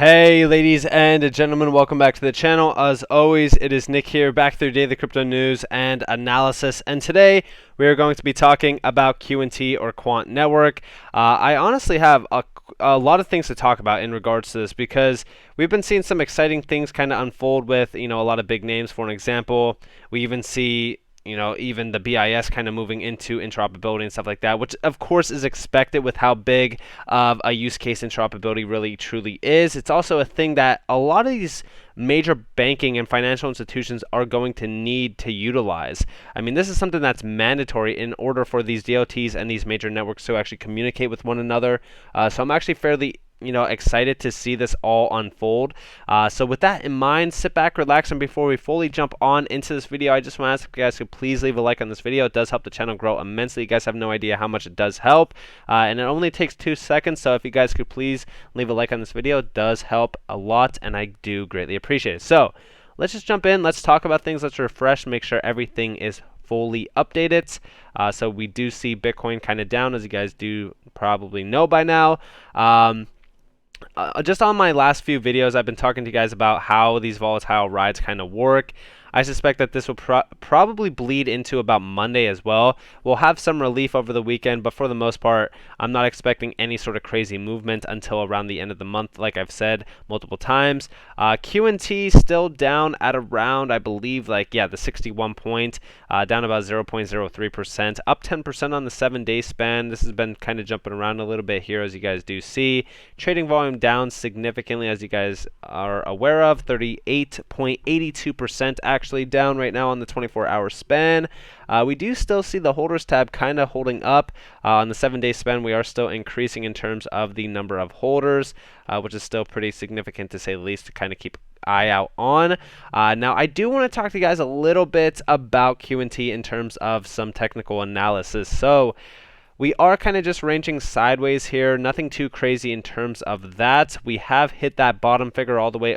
Hey ladies and gentlemen, welcome back to the channel. As always, it is Nick here, back through daily crypto news and analysis, and today we are going to be talking about Q&T or Quant network. I honestly have a lot of things to talk about in regards to this because we've been seeing some exciting things kind of unfold with a lot of big names. For an example, we even see even the BIS kind of moving into interoperability and stuff like that, which of course is expected with how big of a use case interoperability really truly is. It's also a thing that a lot of these major banking and financial institutions are going to need to utilize. I mean, this is something that's mandatory in order for these DOTs and these major networks to actually communicate with one another. So I'm actually fairly excited to see this all unfold. So with that in mind, sit back, relax, and before we fully jump on into this video, I just want to ask if you guys could please leave a like on this video. It does help the channel grow immensely. You guys have no idea how much it does help, and it only takes 2 seconds. So if you guys could please leave a like on this video, it does help a lot, and I do greatly appreciate it. So let's just jump in. Let's talk about things. Let's refresh, make sure everything is fully updated. So we do see Bitcoin kind of down, as you guys do probably know by now. Just on my last few videos, I've been talking to you guys about how these volatile rides kind of work. I suspect that this will probably bleed into about Monday as well. We'll have some relief over the weekend, but for the most part, I'm not expecting any sort of crazy movement until around the end of the month, like I've said multiple times. Q&T still down at around, I believe, the 61 point, down about 0.03%, up 10% on the 7-day span. This has been kind of jumping around a little bit here, as you guys do see. Trading volume down significantly, as you guys are aware of, 38.82% actually down right now on the 24-hour span. We do still see the holders tab kind of holding up. On the 7-day span, we are still increasing in terms of the number of holders, which is still pretty significant to say the least, to kind of keep eye out on. Now, I do want to talk to you guys a little bit about Q&T in terms of some technical analysis. So we are kind of just ranging sideways here, nothing too crazy in terms of that. We have hit that bottom figure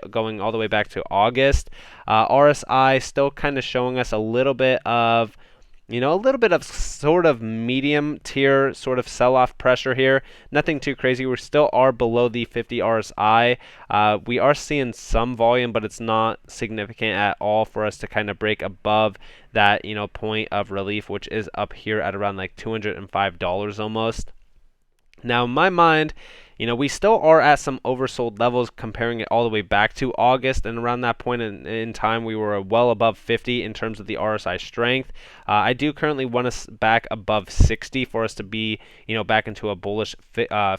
going all the way back to August. RSI still kind of showing us a little bit of sort of medium tier sort of sell-off pressure here. Nothing too crazy. We still are below the 50 RSI. We are seeing some volume, but it's not significant at all for us to kind of break above that point of relief, which is up here at around like $205 almost. Now, in my mind, we still are at some oversold levels, comparing it all the way back to August, and around that point in time, we were well above 50 in terms of the RSI strength. I do currently want us back above 60 for us to be, back into a bullish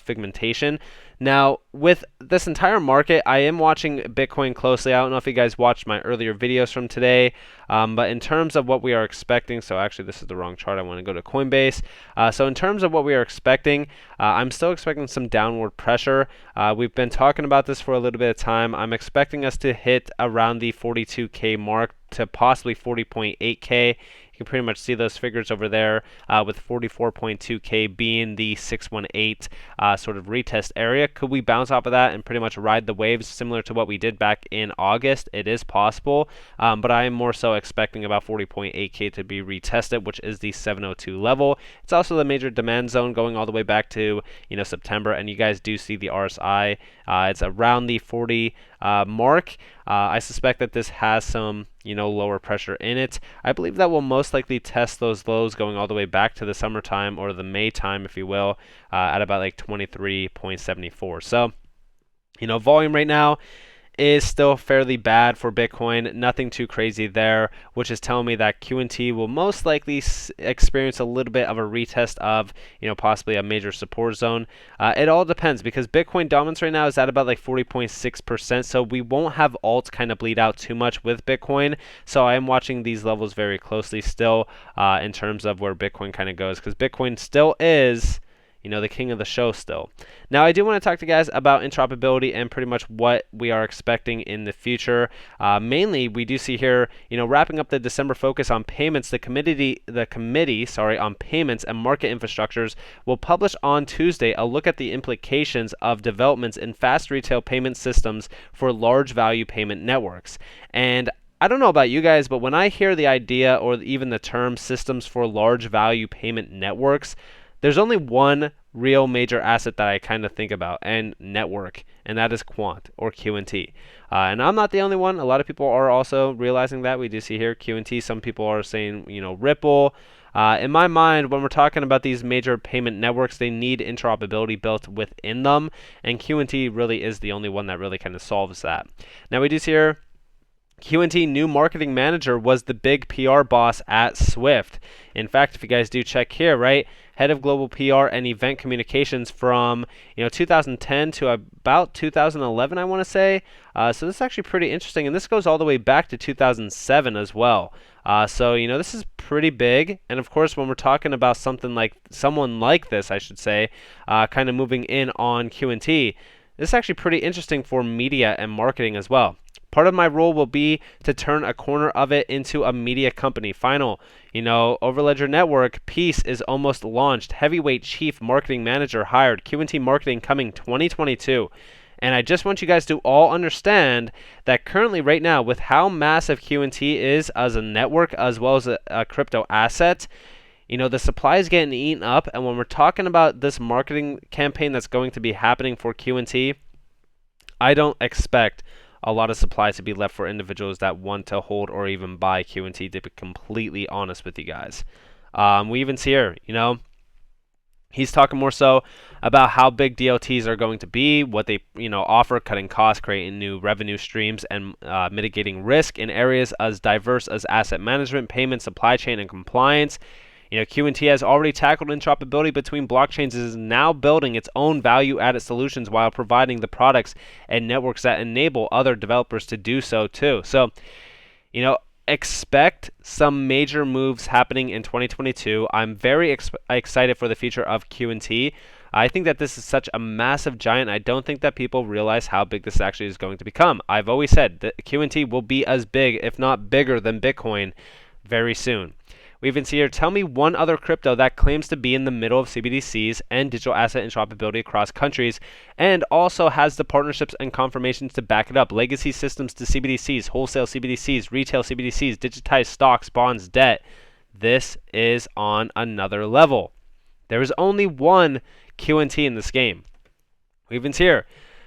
figmentation. Now, with this entire market, I am watching Bitcoin closely. I don't know if you guys watched my earlier videos from today, but in terms of what we are expecting, so actually this is the wrong chart. I want to go to Coinbase. So in terms of what we are expecting, I'm still expecting some downward pressure. We've been talking about this for a little bit of time. I'm expecting us to hit around the 42K mark to possibly 40.8K. You can pretty much see those figures over there, with 44.2K being the 618 sort of retest area. Could we bounce off of that and pretty much ride the waves similar to what we did back in August? It is possible, but I am more so expecting about 40.8K to be retested, which is the 702 level. It's also the major demand zone going all the way back to September, and you guys do see the RSI. It's around the 40 mark. I suspect that this has some lower pressure in it. I believe that will most likely test those lows going all the way back to the summertime, or the May time, if you will, at about like 23.74. So volume right now is still fairly bad for Bitcoin. Nothing too crazy there, which is telling me that Q&T will most likely experience a little bit of a retest of, possibly a major support zone. It all depends, because Bitcoin dominance right now is at about like 40.6%, so we won't have alts kind of bleed out too much with Bitcoin. So I am watching these levels very closely still, in terms of where Bitcoin kind of goes, because Bitcoin still is the king of the show still. Now, I do want to talk to you guys about interoperability and pretty much what we are expecting in the future. Mainly, we do see here, wrapping up the December focus on payments, the committee on payments and market infrastructures will publish on Tuesday a look at the implications of developments in fast retail payment systems for large value payment networks. And I don't know about you guys, but when I hear the idea or even the term systems for large value payment networks, there's only one real major asset that I kind of think about and network, and that is Quant or QNT. And I'm not the only one. A lot of people are also realizing that. We do see here QNT. Some people are saying, Ripple. In my mind, when we're talking about these major payment networks, they need interoperability built within them, and QNT really is the only one that really kind of solves that. Now we do see here QNT new marketing manager was the big PR boss at Swift. In fact, if you guys do check here, right, head of global PR and event communications from 2010 to about 2011, I want to say. So this is actually pretty interesting, and this goes all the way back to 2007 as well. So this is pretty big, and of course, when we're talking about someone like this, I should say, kind of moving in on QNT, this is actually pretty interesting for media and marketing as well. Part of my role will be to turn a corner of it into a media company. Final, Overledger Network piece is almost launched. Heavyweight chief marketing manager hired. QNT marketing coming 2022. And I just want you guys to all understand that currently right now, with how massive QNT is as a network as well as a crypto asset, the supply is getting eaten up. And when we're talking about this marketing campaign that's going to be happening for QNT, I don't expect a lot of supply to be left for individuals that want to hold or even buy QNT, to be completely honest with you guys. We even see here, he's talking more so about how big DLTs are going to be, what they offer, cutting costs, creating new revenue streams, and mitigating risk in areas as diverse as asset management, payment, supply chain, and compliance. QNT has already tackled interoperability between blockchains and is now building its own value-added solutions while providing the products and networks that enable other developers to do so too. So, expect some major moves happening in 2022. I'm very excited for the future of QNT. I think that this is such a massive giant. I don't think that people realize how big this actually is going to become. I've always said that QNT will be as big, if not bigger, than Bitcoin very soon. We even see here, tell me one other crypto that claims to be in the middle of CBDCs and digital asset interoperability across countries, and also has the partnerships and confirmations to back it up. Legacy systems to CBDCs, wholesale CBDCs, retail CBDCs, digitized stocks, bonds, debt. This is on another level. There is only one QNT in this game. We even see here,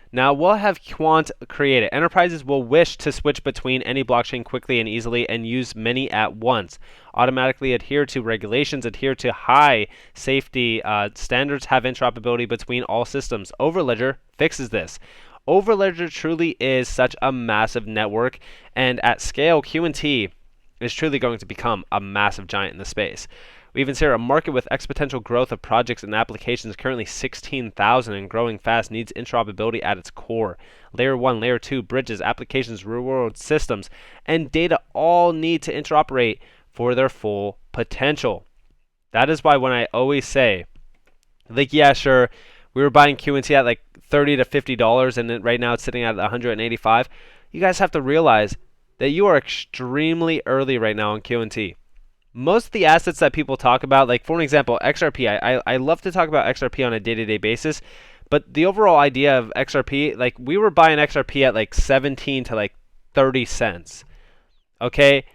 now we'll have Quant created. Enterprises will wish to switch between any blockchain quickly and easily and use many at once. Automatically adhere to regulations, adhere to high safety standards, have interoperability between all systems. Overledger fixes this. Overledger truly is such a massive network, and at scale, QNT is truly going to become a massive giant in the space. We even see a market with exponential growth of projects and applications, currently 16,000 and growing fast, needs interoperability at its core. Layer 1, Layer 2, bridges, applications, real-world systems, and data all need to interoperate for their full potential. That is why when I always say, yeah, sure, we were buying QNT at like $30 to $50, and right now it's sitting at $185. You guys have to realize that you are extremely early right now on QNT. Most of the assets that people talk about, like for an example, XRP, I love to talk about XRP on a day-to-day basis, but the overall idea of XRP, like we were buying XRP at like 17 to like 30 cents. Okay?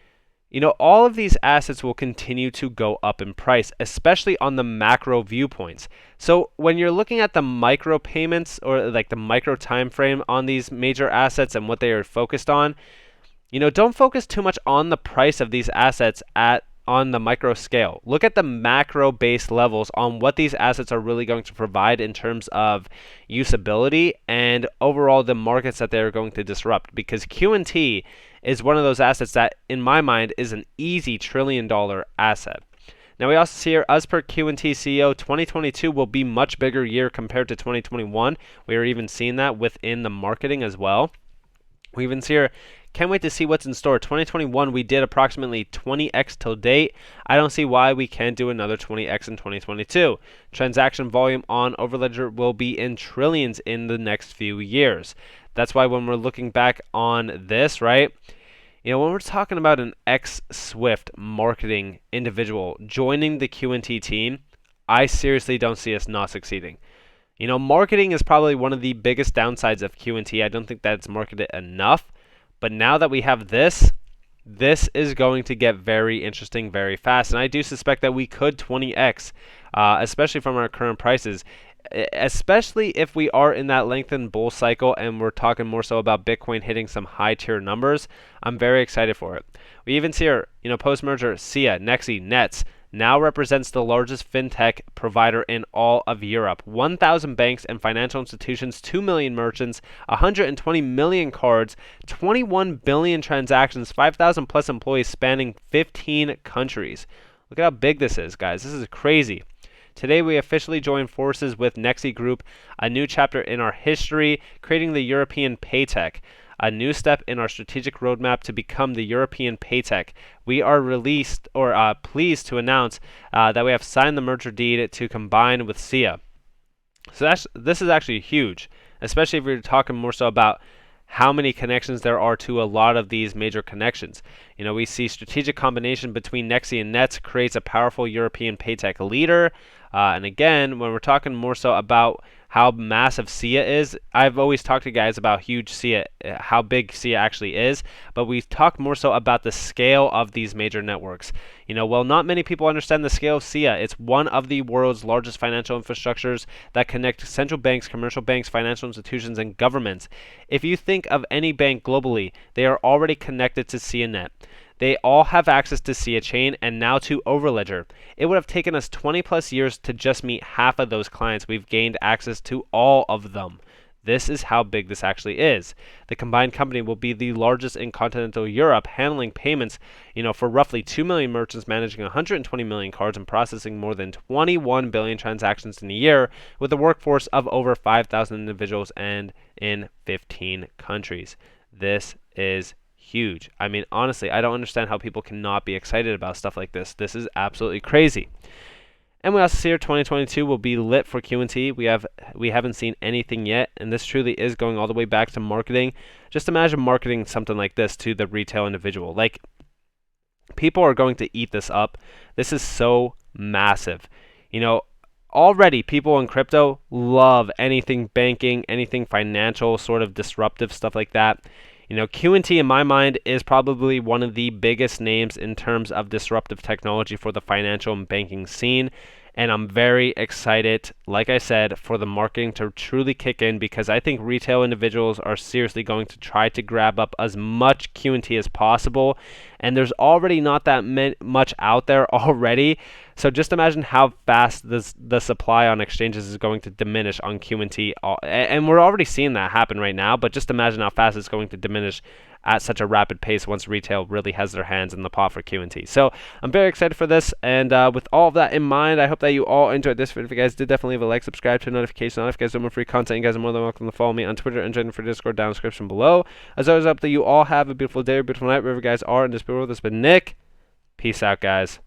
All of these assets will continue to go up in price, especially on the macro viewpoints. So when you're looking at the micro payments or like the micro time frame on these major assets and what they are focused on, don't focus too much on the price of these assets on the micro scale. Look at the macro based levels on what these assets are really going to provide in terms of usability and overall the markets that they're going to disrupt, because QNT is one of those assets that in my mind is an easy $1 trillion asset. Now we also see here, as per QNT CEO, 2022 will be much bigger year compared to 2021. We are even seeing that within the marketing as well. We even see here, can't wait to see what's in store. 2021, we did approximately 20x till date. I don't see why we can't do another 20x in 2022. Transaction volume on Overledger will be in trillions in the next few years. That's why when we're looking back on this, right? When we're talking about an ex-Swift marketing individual joining the QNT team, I seriously don't see us not succeeding. Marketing is probably one of the biggest downsides of QNT. I don't think that it's marketed enough. But now that we have this, This is going to get very interesting very fast, and I do suspect that we could 20x, especially from our current prices, especially if we are in that lengthened bull cycle and we're talking more so about Bitcoin hitting some high tier numbers. I'm very excited for it. We even see here, post-merger, SIA, Nexi, Nets, now represents the largest fintech provider in all of Europe. 1,000 banks and financial institutions, 2 million merchants, 120 million cards, 21 billion transactions, 5,000 plus employees spanning 15 countries. Look at how big this is, guys. This is crazy. Today, we officially join forces with Nexi Group, a new chapter in our history, creating the European Paytech, a new step in our strategic roadmap to become the European Paytech. We are pleased to announce that we have signed the merger deed to combine with SIA. So this is actually huge, especially if you're talking more so about how many connections there are to a lot of these major connections. We see strategic combination between Nexi and Nets creates a powerful European Paytech leader. And again, when we're talking more so about how massive SIA is, I've always talked to guys about huge SIA, how big SIA actually is, but we've talked more so about the scale of these major networks. Well, not many people understand the scale of SIA. It's one of the world's largest financial infrastructures that connect central banks, commercial banks, financial institutions, and governments. If you think of any bank globally, they are already connected to SIAnet. They all have access to SIA Chain and now to Overledger. It would have taken us 20 plus years to just meet half of those clients. We've gained access to all of them. This is how big this actually is. The combined company will be the largest in continental Europe, handling payments, for roughly 2 million merchants, managing 120 million cards, and processing more than 21 billion transactions in a year, with a workforce of over 5,000 individuals and in 15 countries. This is huge. I mean, honestly, I don't understand how people cannot be excited about stuff like this. This is absolutely crazy. And we also see here 2022 will be lit for Q&T. We haven't seen anything yet, and this truly is going all the way back to marketing. Just imagine marketing something like this to the retail individual. Like, people are going to eat this up. This is so massive. Already people in crypto love anything banking, anything financial, sort of disruptive stuff like that. Q&T in my mind is probably one of the biggest names in terms of disruptive technology for the financial and banking scene. And I'm very excited, like I said, for the marketing to truly kick in, because I think retail individuals are seriously going to try to grab up as much Q&T as possible. And there's already not that much out there already. So just imagine how fast the supply on exchanges is going to diminish on Q&T. And we're already seeing that happen right now, but just imagine how fast it's going to diminish at such a rapid pace once retail really has their hands in the pot for Q&T. So I'm very excited for this, and with all of that in mind, I hope that you all enjoyed this video. If you guys did, definitely leave a like, subscribe, turn notifications on. If you guys want more free content, you guys are more than welcome to follow me on Twitter and join the free Discord down in the description below. As always, I hope that you all have a beautiful day or beautiful night wherever you guys are in this world. This has been Nick. Peace out, guys.